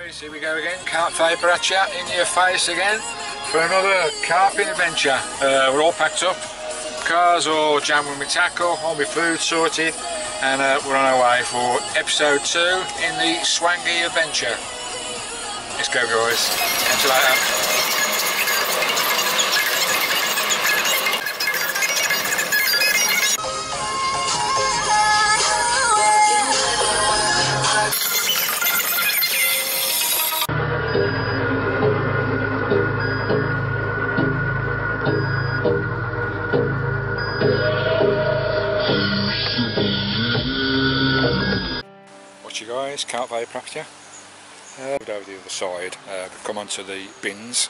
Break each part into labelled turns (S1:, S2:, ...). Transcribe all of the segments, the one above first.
S1: Guys, here we go again, Carpvaper at you, in your face again for another carping adventure. We're all packed up, cars all jammed with my tackle, all my food sorted, and we're on our way for episode 2 in the Swangey adventure. Let's go guys, catch you later. Guys, Carpvaper after you. Over the other side, we've come onto the bins.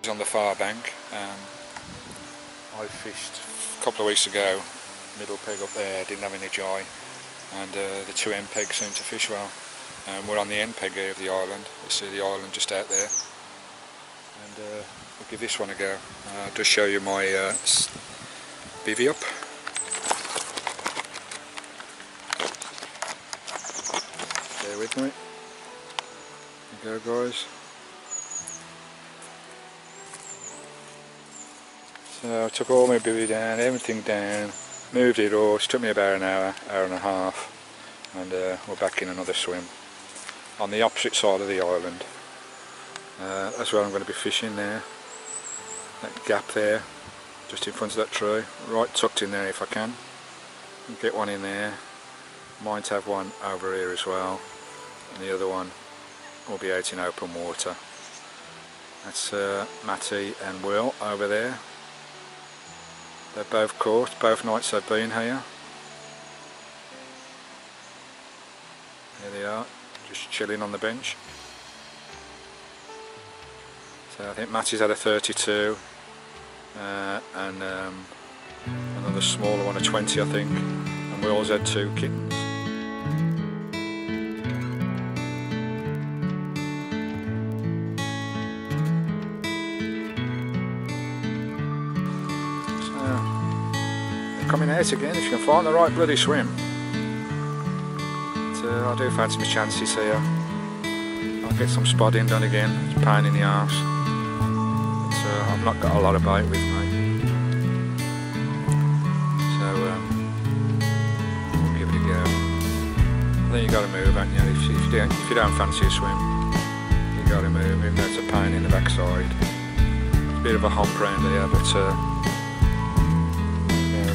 S1: On the far bank. I fished a couple of weeks ago, middle peg up there, didn't have any joy, and the two end pegs seem to fish well. We're on the end peg here of the island. You see the island just out there, and we'll give this one a go. I'll just show you my bivvy up. With me. There you go guys. So I took all my bivvy down, everything down, moved it all. It took me about an hour and a half, and we're back in another swim on the opposite side of the island. That's where I'm going to be fishing there. That gap there, just in front of that tree, right tucked in there if I can. Get one in there. Might have one over here as well. And the other one will be out in open water. That's Matty and Will over there. They're both caught, both nights they've been here. There they are, just chilling on the bench. So I think Matty's had a 32 and another smaller one, a 20 I think, and Will's had 2 kittens. Coming out again if you can find the right bloody swim. But, I do fancy my chances here. I'll get some spodding done again. It's a pain in the arse. But, I've not got a lot of bait with me. So we'll give it a go. I think you got to move, haven't you? If you don't fancy a swim, you got to move. Even though it's a pain in the backside. It's a bit of a hump round here, but.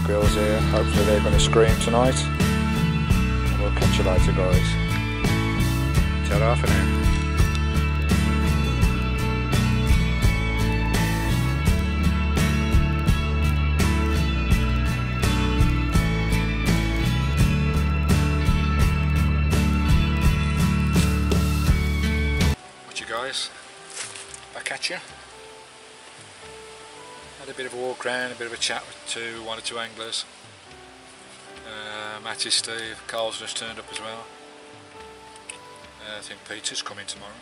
S1: Girls here, hopefully they're going to scream tonight, and we'll catch you later guys. Ta-ra for now. Watch you guys, back at you. Had a bit of a walk around, a bit of a chat to one or two anglers. Matty, Steve, Carl's just turned up as well. I think Peter's coming tomorrow.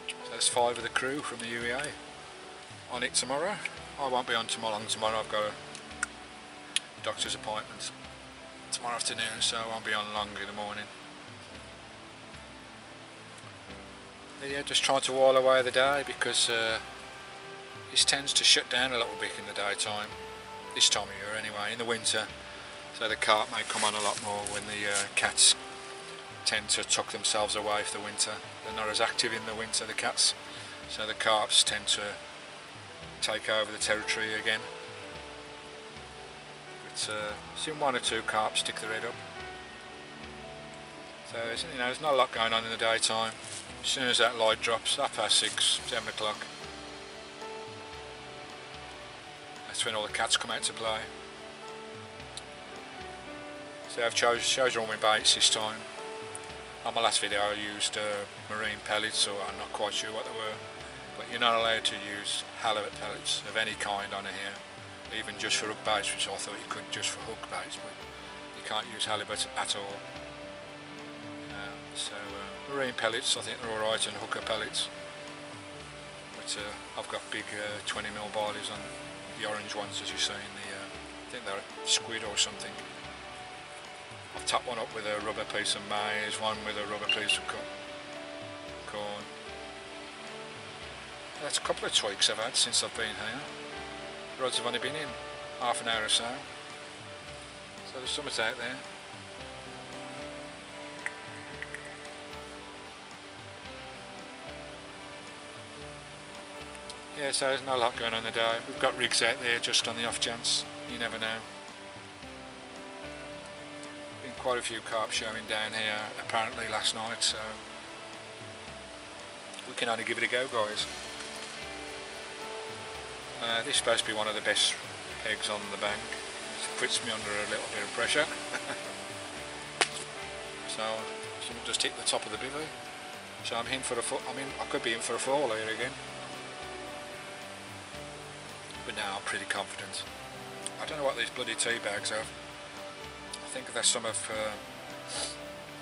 S1: So there's 5 of the crew from the UEA on it tomorrow. I won't be on long tomorrow, I've got a doctor's appointment tomorrow afternoon, so I won't be on long in the morning. Yeah, just trying to while away the day because this tends to shut down a little bit in the daytime, this time of year anyway, in the winter. So the carp may come on a lot more when the cats tend to tuck themselves away for the winter. They're not as active in the winter, the cats, so the carps tend to take over the territory again. But seen 1 or 2 carps stick their head up. So you know, there's not a lot going on in the daytime. As soon as that light drops, 6:30, 7 o'clock, that's when all the cats come out to play. So I've showed you all my baits this time. On my last video I used marine pellets, or I'm not quite sure what they were, but you're not allowed to use halibut pellets of any kind on here, even just for hook baits, which I thought you could just for hook baits, but you can't use halibut at all. So marine pellets I think are alright, and hooker pellets. But I've got big 20mm barleys on the orange ones, as you see in the, I think they're squid or something. I've topped one up with a rubber piece of maize, one with a rubber piece of corn. That's a couple of tweaks I've had since I've been here. The rods have only been in half an hour or so. So there's something out there. Yeah, so there's not a lot going on today. We've got rigs out there just on the off chance. You never know. Been quite a few carp showing down here apparently last night, so we can only give it a go, guys. This is supposed to be one of the best eggs on the bank. It puts me under a little bit of pressure. So someone just hit the top of the bivvy. So I'm in for a I could be in for a fall here again. But now I'm pretty confident. I don't know what these bloody tea bags are. I think they're some of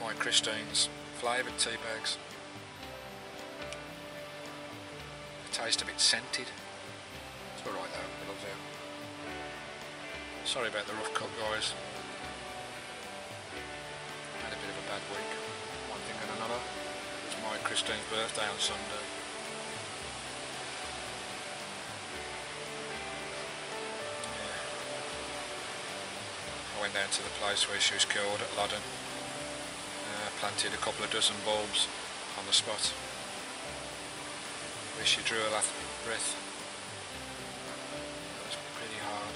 S1: my Christine's flavoured tea bags. They taste a bit scented. It's alright though, it'll do. Sorry about the rough cut, guys. Had a bit of a bad week, one thing and another. It was my Christine's birthday on Sunday. I went down to the place where she was killed at Loddon, planted a couple of dozen bulbs on the spot where she drew her last breath. It was pretty hard.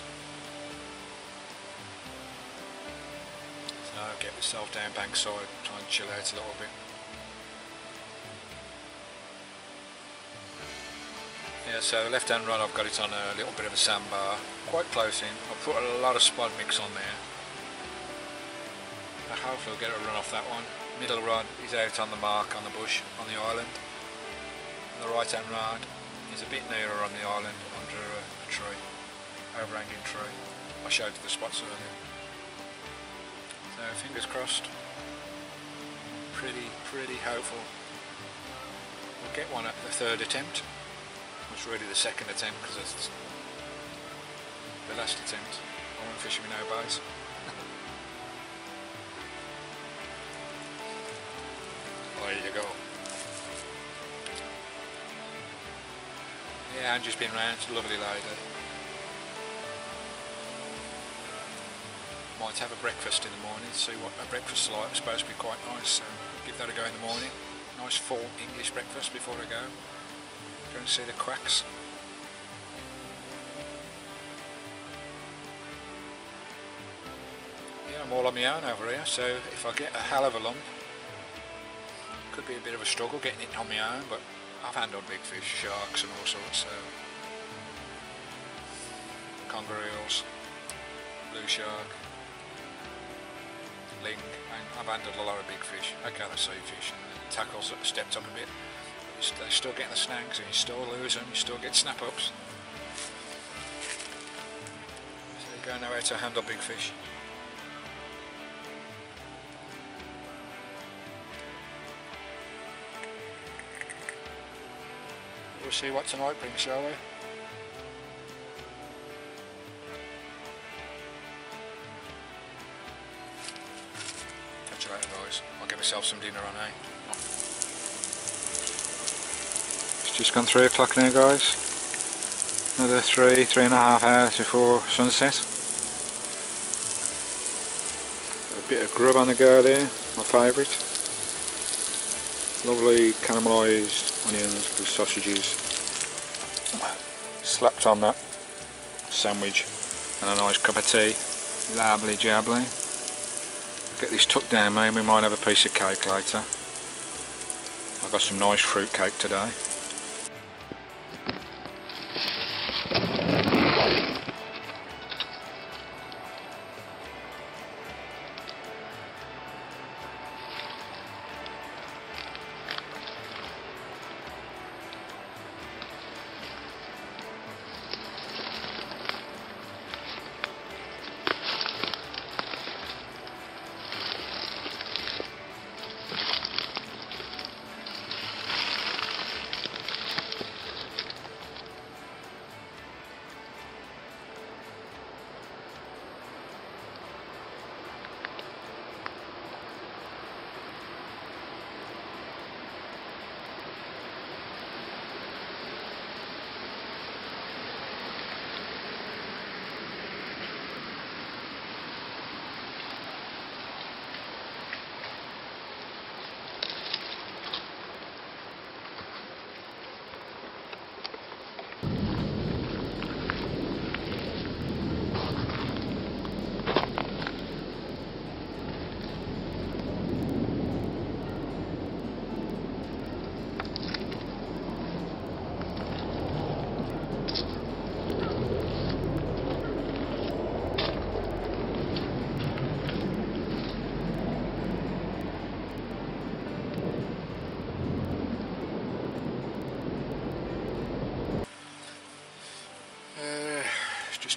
S1: So I'll get myself down bankside, try and chill out a little bit. Yeah, so left hand rod I've got it on a little bit of a sandbar, quite close in. I've put a lot of spod mix on there. Hopefully we'll get a run off that one. Middle rod is out on the mark on the bush on the island. And the right hand rod is a bit nearer on the island under a tree, overhanging tree. I showed you the spots earlier. So fingers crossed. Pretty hopeful we'll get one at the third attempt. It was really the second attempt because it's the last attempt. I went fishing with no baits. There you go. Yeah, Angie's been round, she's a lovely lady. Might have a breakfast in the morning, see what a breakfast's like. It's supposed to be quite nice, so give that a go in the morning. Nice full English breakfast before I go. Go and see the quacks. Yeah, I'm all on my own over here, so if I get a hell of a lump, could be a bit of a struggle getting it on my own, but I've handled big fish, sharks and all sorts, so conger eels, blue shark, ling, and I've handled a lot of big fish. Okay, the sea fish, and the tackles that have stepped up a bit. They're still getting the snags, and you still lose them, you still get snap-ups. So you go know how to handle big fish. We'll see what tonight brings, shall we? Catch you later, guys. I'll get myself some dinner on, eh? It's just gone 3 o'clock now, guys. Another 3.5 hours before sunset. Got a bit of grub on the go there, my favourite. Lovely caramelised onions with sausages. Slapped on that sandwich and a nice cup of tea. Lovely jabbly. Get this tucked down, mate. We might have a piece of cake later. I've got some nice fruit cake today.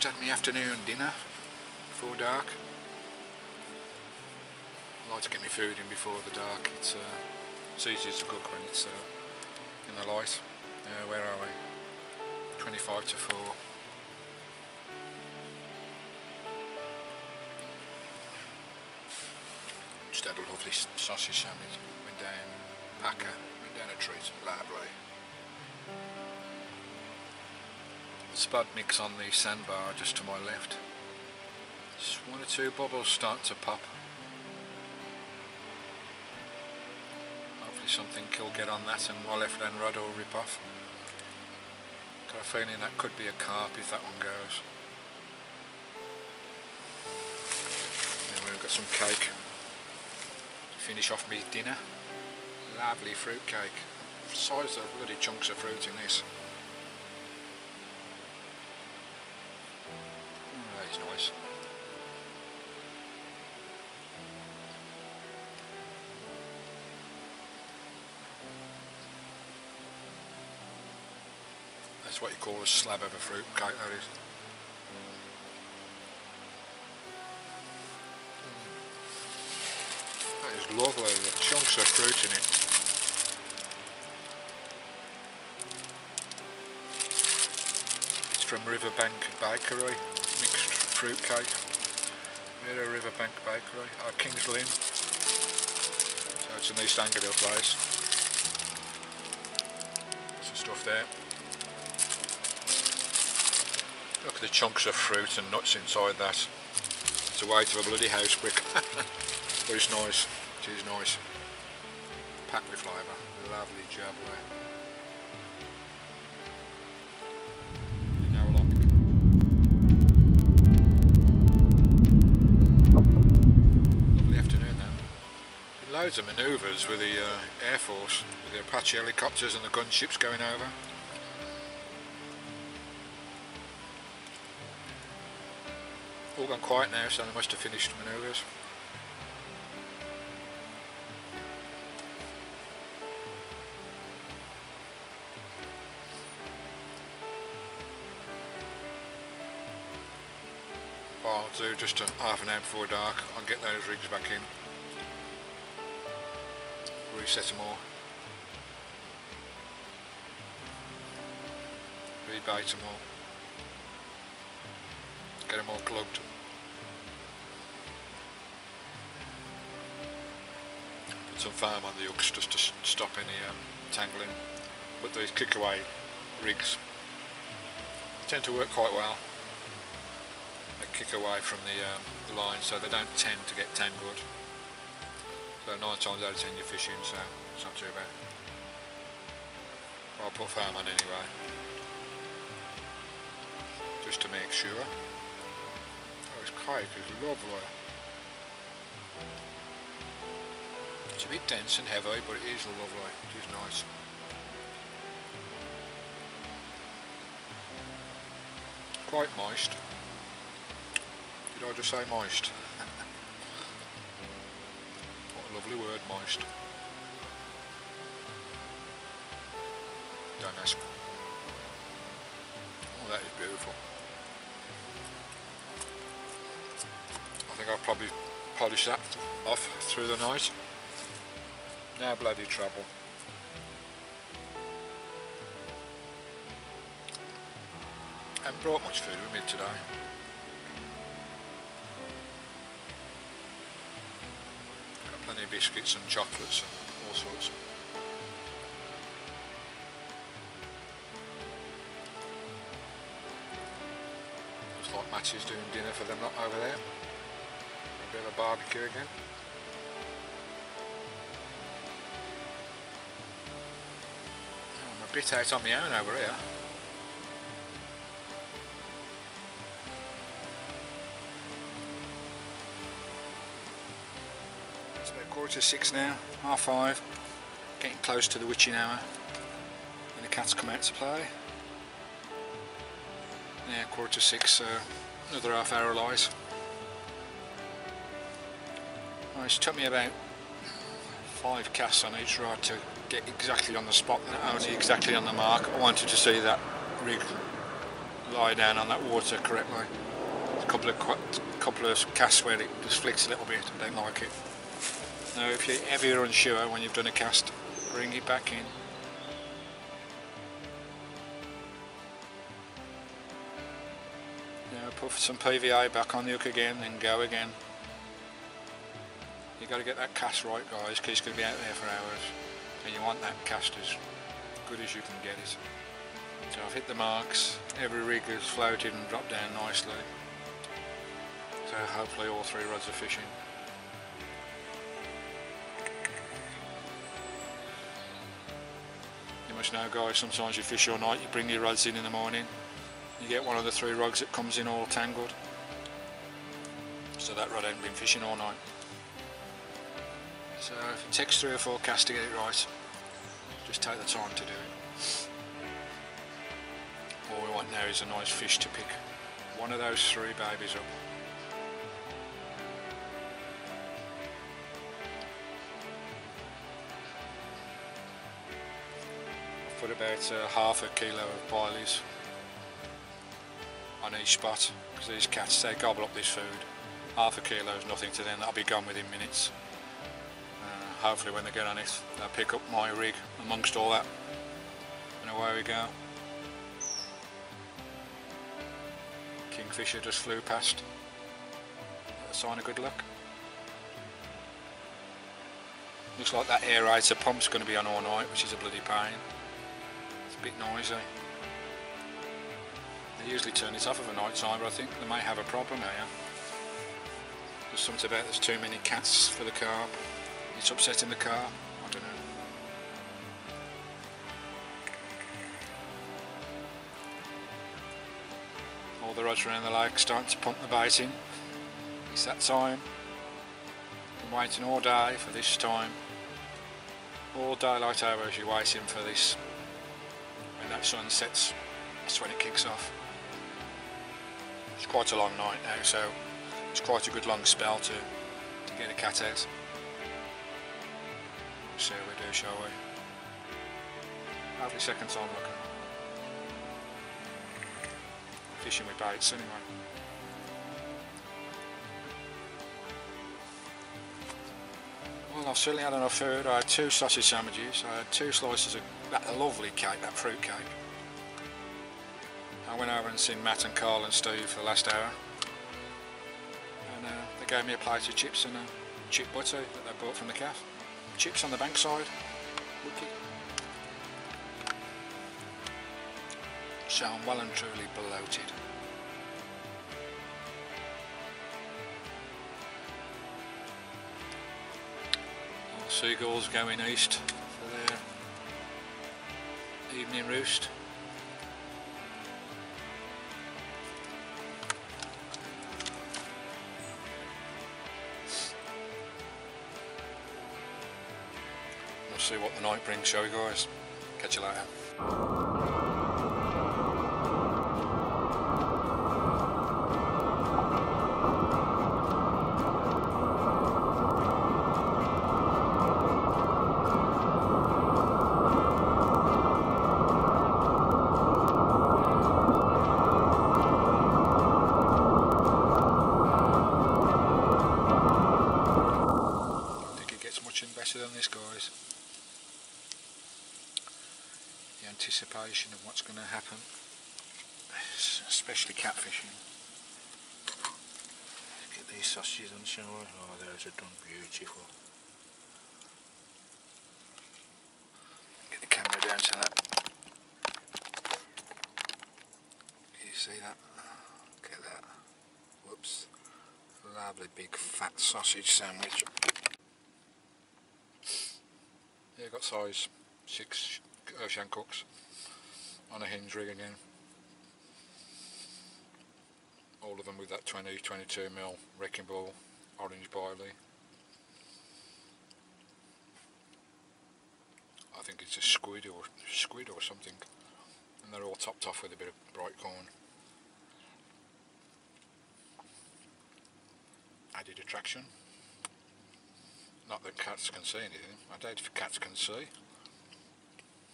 S1: Just had my afternoon dinner before dark. I like to get my food in before the dark. It's easier to cook when it's in the light. Where are we? 25 to 4. Just had a lovely sausage sandwich. Went down Packer, went down a treat, lovely. Spud mix on the sandbar just to my left. Just 1 or 2 bubbles start to pop. Hopefully something will get on that and my left hand rod will rip off. Got a feeling that could be a carp if that one goes. Anyway, we've got some cake to finish off my dinner. Lovely fruit cake. Size of bloody chunks of fruit in this. That is nice. That's what you call a slab of a fruit cake, that is. That is lovely, the chunks of fruit in it. It's from Riverbank Bakery, mixed fruit cake. We're a Riverbank Bakery, King's Lynn. So it's an East Anglia place. Some stuff there. Look at the chunks of fruit and nuts inside that. It's the weight of a bloody house brick. But it's nice. It is nice. Packed with flavour. Lovely job there. Now lovely afternoon now. Loads of manoeuvres with the Air Force, with the Apache helicopters and the gunships going over. All gone quiet now, so they must have finished manoeuvres. What I'll do just half an hour before dark, I'll get those rigs back in. Reset them all. Rebait them all. Get them all plugged. Put some foam on the hooks just to stop any tangling. But these kick away rigs tend to work quite well. They kick away from the line, so they don't tend to get tangled. So 9 times out of 10 you're fishing, so it's not too bad. I'll put foam on anyway, just to make sure. This cake is lovely. It's a bit dense and heavy, but it is lovely. It is nice. Quite moist. Did I just say moist? What a lovely word, moist. Don't ask me. Oh, that is beautiful. I think I'll probably polish that off through the night. Now bloody trouble. I haven't brought much food with me today. Got plenty of biscuits and chocolates and all sorts. Looks like Matty's doing dinner for them lot over there. A bit of a barbecue again. Oh, I'm a bit out on my own over here. It's about 6:15 now, 5:30. Getting close to the witching hour when the cats come out to play. Yeah, 6:45, another half hour lies. Well, it's took me about 5 casts on each rod to get exactly on the spot, only exactly on the mark. I wanted to see that rig lie down on that water correctly. There's a couple of casts where it just flicks a little bit. I don't like it. Now if you're ever unsure when you've done a cast, bring it back in. Now put some PVA back on the hook again, then go again. You've got to get that cast right, guys, because it's going to be out there for hours. And you want that cast as good as you can get it. So I've hit the marks, every rig has floated and dropped down nicely. So hopefully all 3 rods are fishing. You must know, guys, sometimes you fish all night, you bring your rods in the morning, you get one of the 3 rods that comes in all tangled. So that rod ain't been fishing all night. So if it takes 3 or 4 casts to get it right, just take the time to do it. All we want now is a nice fish to pick one of those 3 babies up. I've put about half a kilo of pileys on each spot, because these cats, they gobble up this food. Half a kilo is nothing to them, that'll be gone within minutes. Hopefully when they get on it, they'll pick up my rig amongst all that, and away we go. Kingfisher just flew past. That's a sign of good luck. Looks like that aerator pump's going to be on all night, which is a bloody pain. It's a bit noisy. They usually turn it off of a night time, but I think they may have a problem here. There's something about there's too many cats for the carp. It's upsetting the car. I don't know. All the rods around the lake starting to pump the bait in. It's that time. Been waiting all day for this time. All daylight hours you're waiting for this. When that sun sets, that's when it kicks off. It's quite a long night now, so it's quite a good long spell to get a cat out. See how we do, shall we? Hardly second time looking. Fishing with baits anyway. Well, I've certainly had enough food. I had 2 sausage sandwiches, I had 2 slices of that lovely cake, that fruit cake. I went over and seen Matt and Carl and Steve for the last hour. And they gave me a plate of chips and a chip butter that they bought from the cafe. Chips on the bankside. Wicked. So I'm well and truly bloated. All seagulls going east for their evening roost. We'll see what the night brings, shall we, guys? Catch you later. I think it gets much better than this, guys. The anticipation of what's going to happen, especially catfishing. Get these sausages on, shall we? Oh, those are done beautiful. Get the camera down to that. Can you see that? Get that. Whoops. Lovely big fat sausage sandwich. Yeah, got size 6 Shankhooks on a hinge rig again. All of them with that 22mm wrecking ball orange biley. I think it's a squid or something, and they're all topped off with a bit of bright corn. Added attraction. Not that cats can see anything. I doubt if cats can see.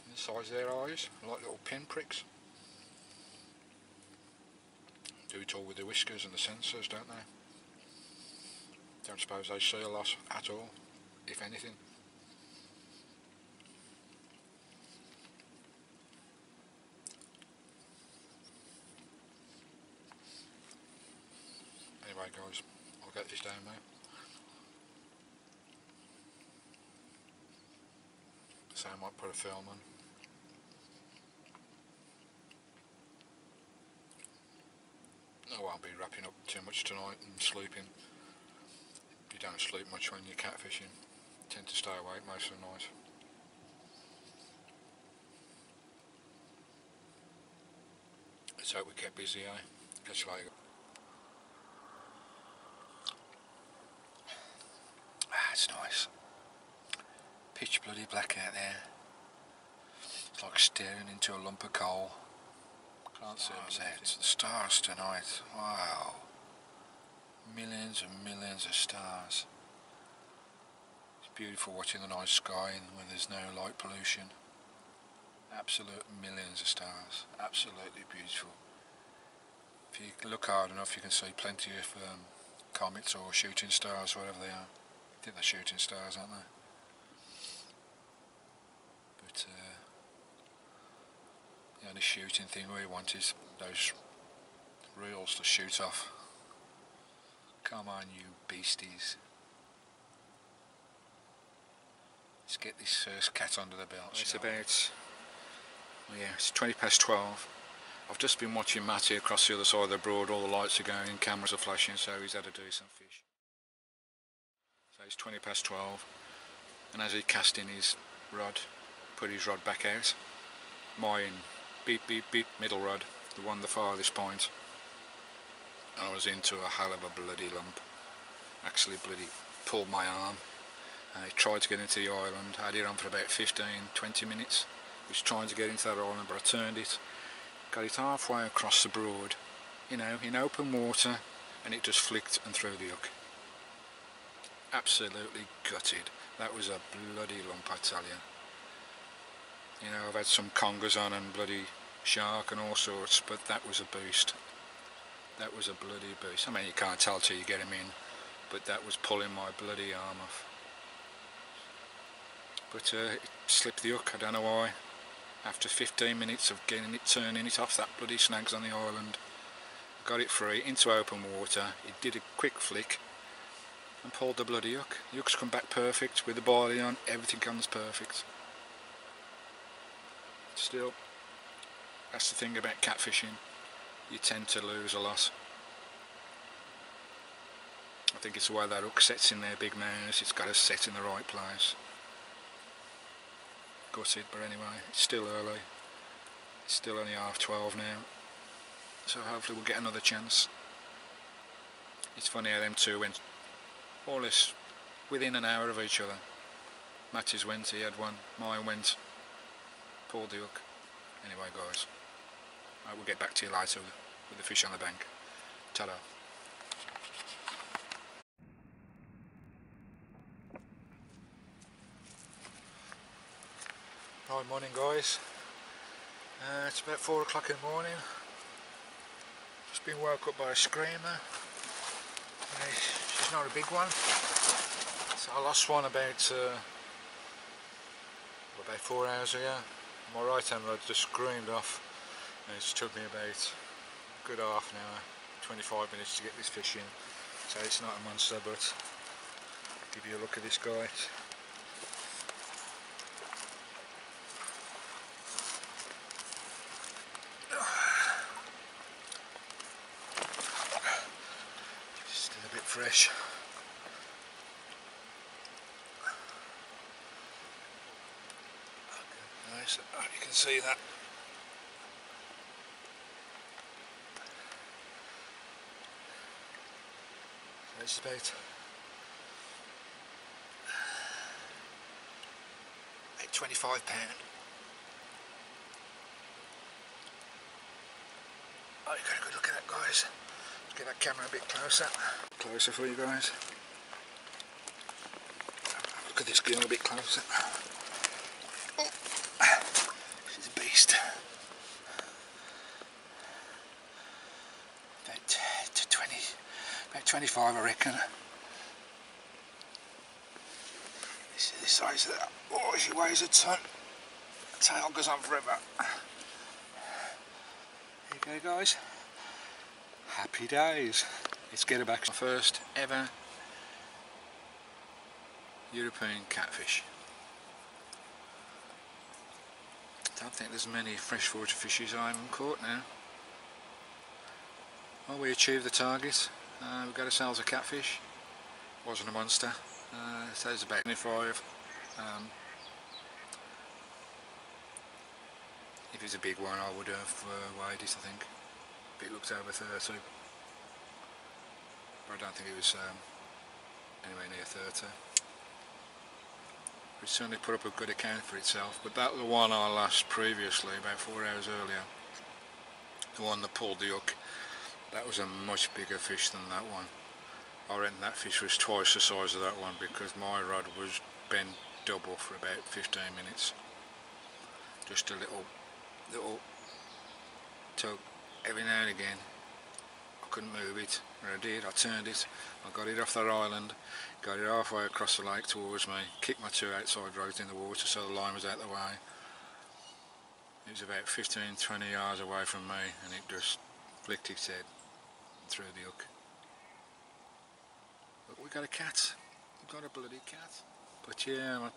S1: The size of their eyes, like little pin pricks. Do it all with the whiskers and the sensors, don't they? Don't suppose they see a lot at all, if anything. Anyway guys, I'll get this down now. So I might put a film on. I won't be wrapping up too much tonight and sleeping. You don't sleep much when you're catfishing. You tend to stay awake most of the night. Let's hope we get busy, eh? Catch you later. It's nice. Pitch bloody black out there. It's like staring into a lump of coal. Can't see the stars tonight. Wow. Millions and millions of stars. It's beautiful watching the night sky when there's no light pollution. Absolute millions of stars. Absolutely beautiful. If you look hard enough you can see plenty of comets or shooting stars, whatever they are. I think they're shooting stars, aren't they? But the only shooting thing we want is those reels to shoot off. Come on, you beasties. Let's get this first cat under the belt. It's about, yeah, it's 12:20. I've just been watching Matty across the other side of the broad. All the lights are going, cameras are flashing, so he's had a decent fish. So it's 12:20, and as he's casting his rod, put his rod back out. Mine, beep beep beep, middle rod, the one the farthest point. I was into a hell of a bloody lump. Actually bloody pulled my arm. I tried to get into the island. I had it on for about 15-20 minutes. I was trying to get into that island, but I turned it, got it halfway across the broad, you know, in open water, and it just flicked and threw the hook. Absolutely gutted. That was a bloody lump, I tell you. You know, I've had some congers on and bloody shark and all sorts, but that was a beast. That was a bloody beast. I mean, you can't tell till you get him in, but that was pulling my bloody arm off. But it slipped the hook, I don't know why. After 15 minutes of getting it, turning it off that bloody snags on the island, I got it free into open water. It did a quick flick and pulled the bloody hook. The hook's come back perfect with the barley on, everything comes perfect. Still, that's the thing about catfishing, you tend to lose a lot. I think it's the way that hook sets in their big mouths, it's got to set in the right place. Gutted, but anyway, it's still early. It's still only 12:30 now, so hopefully we'll get another chance. It's funny how them two went more or less within an hour of each other. Matty's went, he had one, mine went, pulled the hook. Anyway guys, I will get back to you later with the fish on the bank. Ta-da. Right, morning guys. It's about 4 o'clock in the morning. Just been woke up by a screamer. She's not a big one. So I lost one about 4 hours ago. My right hand rod just screamed off, and it's took me about a good half an hour, 25 minutes to get this fish in. So it's not a monster, but I'll give you a look at this guy. Still a bit fresh. Nice, I hope you can see that. So it's about 25 pound. Oh, you got a good look at that, guys. Let's get that camera a bit closer. Closer for you guys. Look at this girl a bit closer. Oh, she's a beast. About 25 I reckon. This is the size of that. Oh, she weighs a ton. The tail goes on forever. There you go guys. Happy days. Let's get her back. My first ever European catfish. I don't think there's many freshwater fishes I haven't caught now. Well, we achieved the target. We got ourselves a catfish. Wasn't a monster. So it was about 25. If it was a big one I would have weighed it, I think. But it looked over 30. But I don't think it was anywhere near 30. It certainly put up a good account for itself. But that was the one I lost previously, about 4 hours earlier. The one that pulled the hook. That was a much bigger fish than that one. I reckon that fish was twice the size of that one because my rod was bent double for about 15 minutes. Just a little tug every now and again. I couldn't move it, but I did. I turned it, I got it off that island, got it halfway across the lake towards me, kicked my two outside rods in the water so the line was out the way. It was about 15-20 yards away from me and it just flicked its head and threw the hook. But we got a cat, we got a bloody cat. But yeah,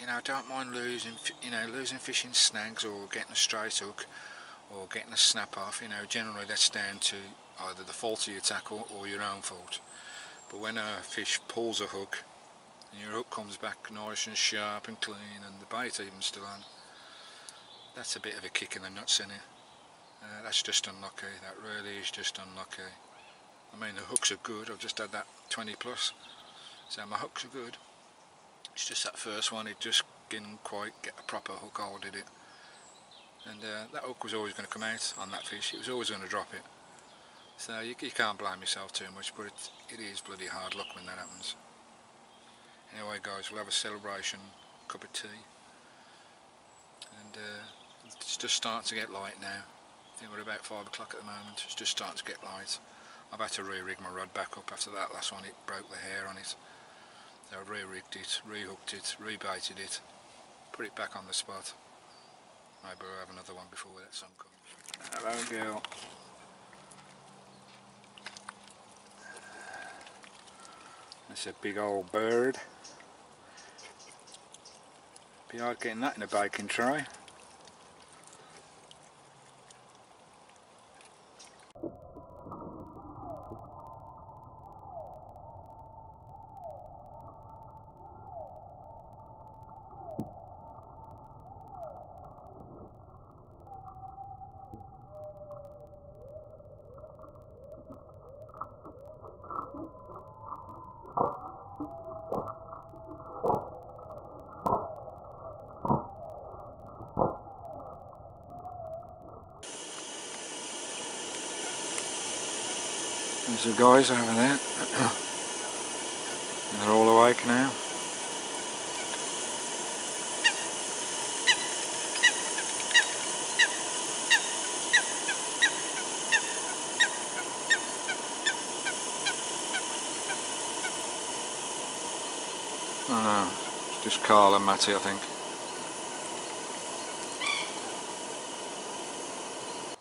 S1: I don't mind losing fish in snags or getting a straight hook or getting a snap off. Generally that's down to either the fault of your tackle or your own fault. But when a fish pulls a hook and your hook comes back nice and sharp and clean and the bait even still on, that's a bit of a kick in the nuts, isn't it? That's just unlucky. That really is just unlucky. I mean, the hooks are good. I've just had that 20 plus, so my hooks are good. It's just that first one, it just didn't quite get a proper hook hold, did it? And that hook was always going to come out on that fish. It was always going to drop it. So you can't blame yourself too much, but it is bloody hard luck when that happens. Anyway guys, we'll have a celebration, cup of tea. And it's just starting to get light now. I think we're about 5 o'clock at the moment. It's just starting to get light. I've had to re-rig my rod back up after that last one. It broke the hair on it. So I re-rigged it, re-hooked it, re-baited it, put it back on the spot. Maybe we'll have another one before that sun comes. Hello girl. That's a big old bird. Be hard getting that in a baking tray. There's the guys over there. They're all awake now. Oh no, it's just Carl and Matty, I think.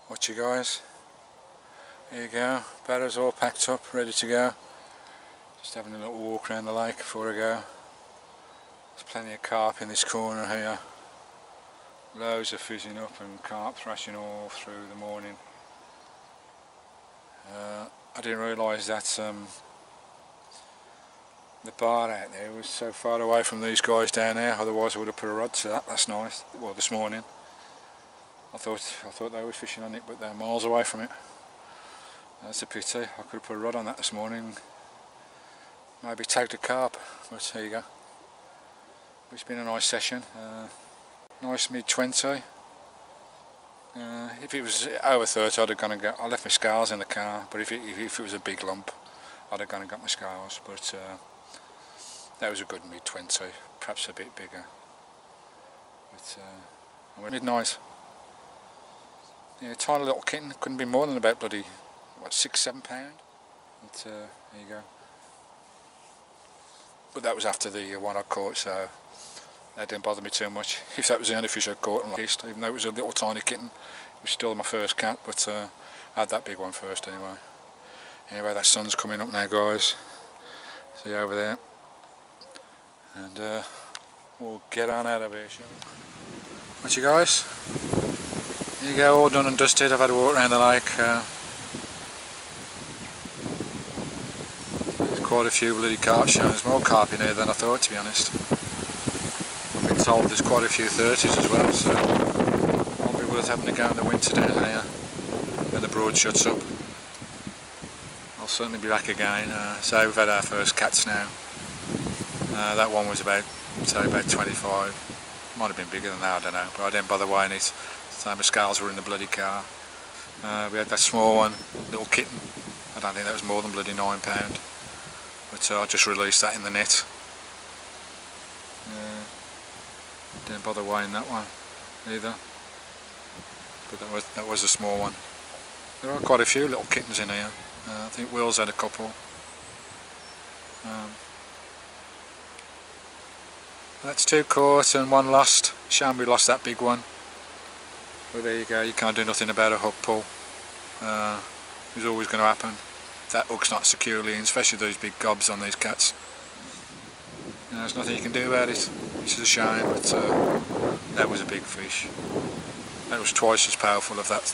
S1: Watch you guys. There you go, batter's all packed up, ready to go. Just having a little walk around the lake before I go. There's plenty of carp in this corner here. Loads of fizzing up and carp thrashing all through the morning. I didn't realise that the bar out there was so far away from these guys down there, otherwise I would have put a rod to that last night, well this morning. I thought they were fishing on it, but they're miles away from it. That's a pity. I could have put a rod on that this morning, maybe tagged a carp, but there you go. It's been a nice session, nice mid-20. If it was over 30 I'd have gone and got, I left my scales in the car, but if it was a big lump I'd have gone and got my scales, but that was a good mid-20, perhaps a bit bigger. But midnight. Yeah, tiny little kitten, couldn't be more than about bloody, what, 6-7 pound? But there you go. But that was after the one I caught, so that didn't bother me too much. If that was the only fish I caught, at least, even though it was a little tiny kitten, it was still my first cat, but I had that big one first anyway. Anyway, that sun's coming up now, guys. See over there. And we'll get on out of here, shall we? Right, you guys. Here you go, all done and dusted. I've had a walk around the lake. There's quite a few bloody carp shown. There's more carp in here than I thought, to be honest. I've been told there's quite a few 30s as well, so it won't be worth having to go in the winter down here when the Broad shuts up. I'll certainly be back again. So we've had our first cats now. That one was about 25. Might have been bigger than that, I don't know, but I didn't bother weighing it. So my scales were in the bloody car. We had that small one, little kitten. I don't think that was more than bloody £9. But I just released that in the net. Didn't bother weighing that one either. But that was a small one. There are quite a few little kittens in here. I think Will's had a couple. That's 2 caught and 1 lost. Shame we lost that big one. But there you go, you can't do nothing about a hook pull. It's always going to happen. If that hook's not securely in, especially those big gobs on these cats. You know, there's nothing you can do about it, which is a shame, but that was a big fish. That was twice as powerful of that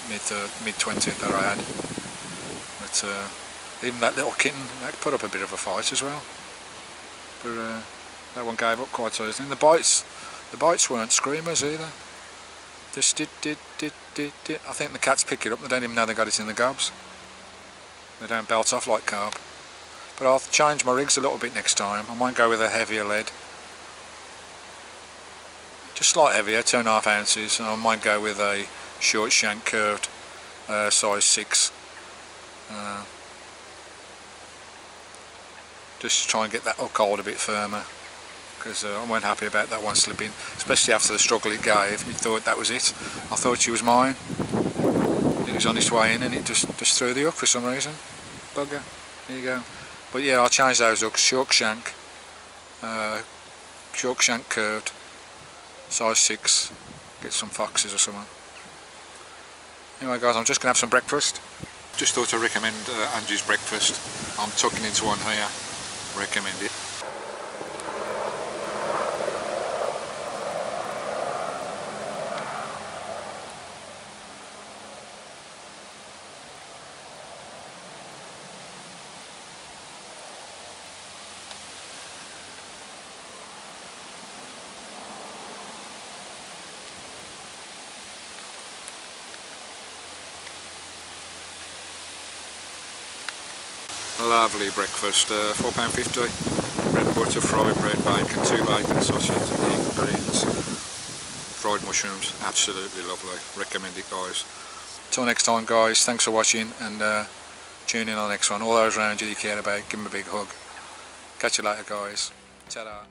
S1: mid-20 that I had. But even that little kitten, that put up a bit of a fight as well. But that one gave up quite so easily. And the bites weren't screamers either. Just did. I think the cats pick it up, they don't even know they got it in the gobs. They don't belt off like carp. But I'll change my rigs a little bit next time. I might go with a heavier lead. Just slight heavier, 2.5 ounces. And I might go with a short shank curved size 6. Just try and get that hook hold a bit firmer. Because I wasn't happy about that one slipping, especially after the struggle it gave. We thought that was it. I thought she was mine. It was on its way in and it just threw the hook for some reason. Bugger. There you go. But yeah, I'll change those hooks. Short shank curved, size 6. Get some foxes or something. Anyway guys, I'm just going to have some breakfast. Just thought I'd recommend Angie's breakfast. I'm tucking into one here. Recommend it. Lovely breakfast, £4.50, bread and butter, fried bread, bacon, 2 bacon sausages, egg, beans, fried mushrooms, absolutely lovely, recommend it guys. Till next time guys, thanks for watching and tune in on the next one. All those around you care about, give them a big hug. Catch you later guys, ta-da.